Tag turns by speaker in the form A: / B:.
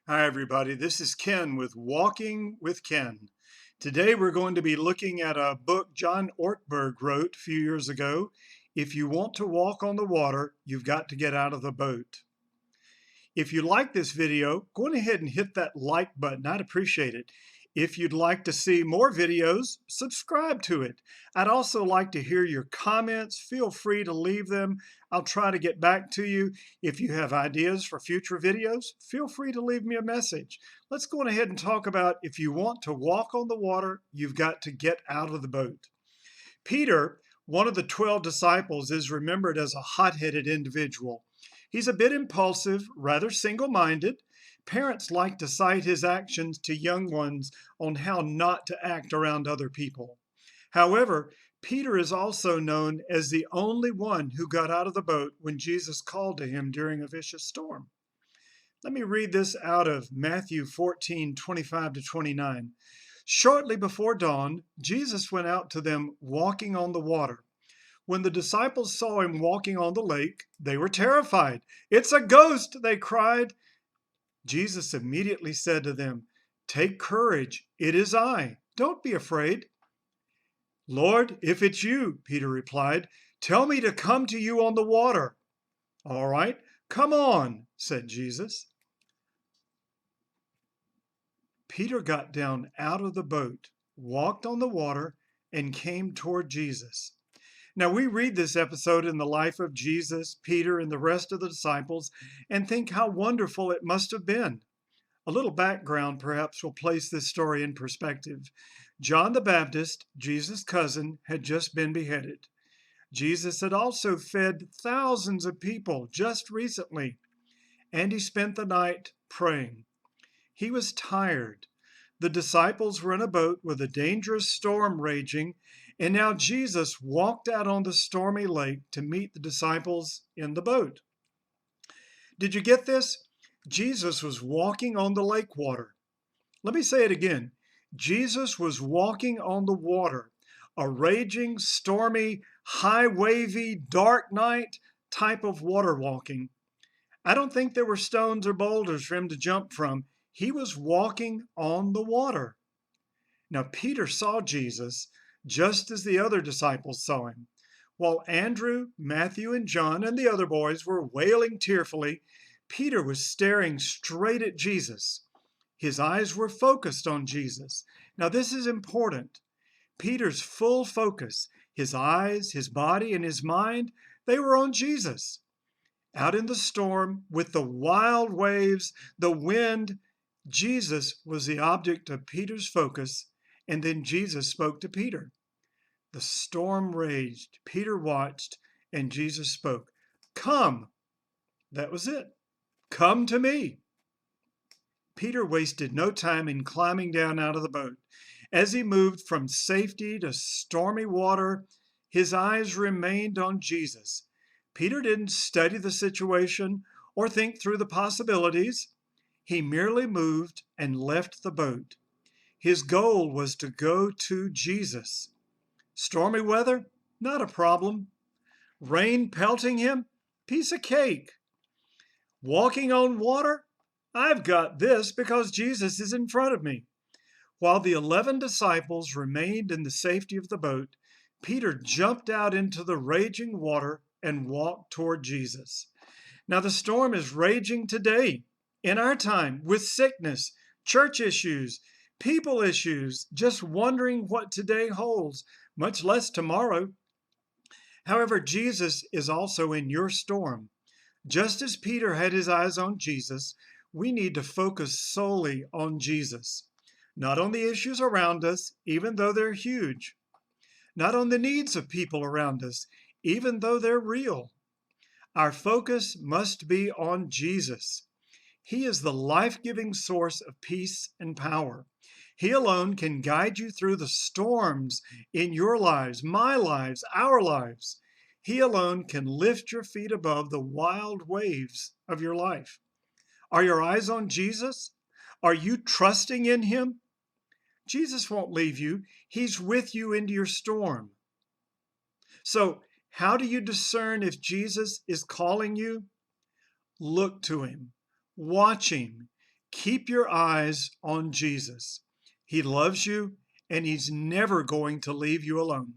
A: Hi, everybody. This is Ken with Walking with Ken. Today, we're going to be looking at a book John Ortberg wrote a few years ago. If you want to walk on the water, you've got to get out of the boat. If you like this video, go on ahead and hit that like button. I'd appreciate it. If you'd like to see more videos, subscribe to it. I'd also like to hear your comments. Feel free to leave them. I'll try to get back to you. If you have ideas for future videos, feel free to leave me a message. Let's go on ahead and talk about if you want to walk on the water, you've got to get out of the boat. Peter, one of the 12 disciples, is remembered as a hot-headed individual. He's a bit impulsive, rather single-minded. Parents like to cite his actions to young ones on how not to act around other people. However, Peter is also known as the only one who got out of the boat when Jesus called to him during a vicious storm. Let me read this out of Matthew 14:25 to 29. Shortly before dawn, Jesus went out to them walking on the water. When the disciples saw him walking on the lake, they were terrified. "It's a ghost!" they cried. Jesus immediately said to them, "Take courage, it is I. Don't be afraid." "Lord, if it's you," Peter replied, "tell me to come to you on the water." "All right, come on," said Jesus. Peter got down out of the boat, walked on the water, and came toward Jesus. Now, we read this episode in the life of Jesus, Peter, and the rest of the disciples and think how wonderful it must have been. A little background perhaps will place this story in perspective. John the Baptist, Jesus' cousin, had just been beheaded. Jesus had also fed thousands of people just recently, and he spent the night praying. He was tired. The disciples were in a boat with a dangerous storm raging, and now Jesus walked out on the stormy lake to meet the disciples in the boat. Did you get this? Jesus was walking on the lake water. Let me say it again. Jesus was walking on the water, a raging, stormy, high wavy, dark night type of water walking. I don't think there were stones or boulders for him to jump from. He was walking on the water. Now, Peter saw Jesus just as the other disciples saw him. While Andrew, Matthew, and John and the other boys were wailing tearfully, Peter was staring straight at Jesus. His eyes were focused on Jesus. Now, this is important. Peter's full focus, his eyes, his body, and his mind, they were on Jesus. Out in the storm, with the wild waves, the wind, Jesus was the object of Peter's focus, and then Jesus spoke to Peter. The storm raged. Peter watched, and Jesus spoke. "Come." That was it. "Come to me." Peter wasted no time in climbing down out of the boat. As he moved from safety to stormy water, his eyes remained on Jesus. Peter didn't study the situation or think through the possibilities. He merely moved and left the boat. His goal was to go to Jesus. Stormy weather? Not a problem. Rain pelting him? Piece of cake. Walking on water? I've got this because Jesus is in front of me. While the 11 disciples remained in the safety of the boat, Peter jumped out into the raging water and walked toward Jesus. Now, the storm is raging today, in our time, with sickness, church issues, people issues, just wondering what today holds, much less tomorrow. However, Jesus is also in your storm. Just as Peter had his eyes on Jesus, we need to focus solely on Jesus, not on the issues around us, even though they're huge, not on the needs of people around us, even though they're real. Our focus must be on Jesus. He is the life-giving source of peace and power. He alone can guide you through the storms in your lives, my lives, our lives. He alone can lift your feet above the wild waves of your life. Are your eyes on Jesus? Are you trusting in him? Jesus won't leave you. He's with you into your storm. So, how do you discern if Jesus is calling you? Look to him. Watch him. Keep your eyes on Jesus. He loves you, and He's never going to leave you alone.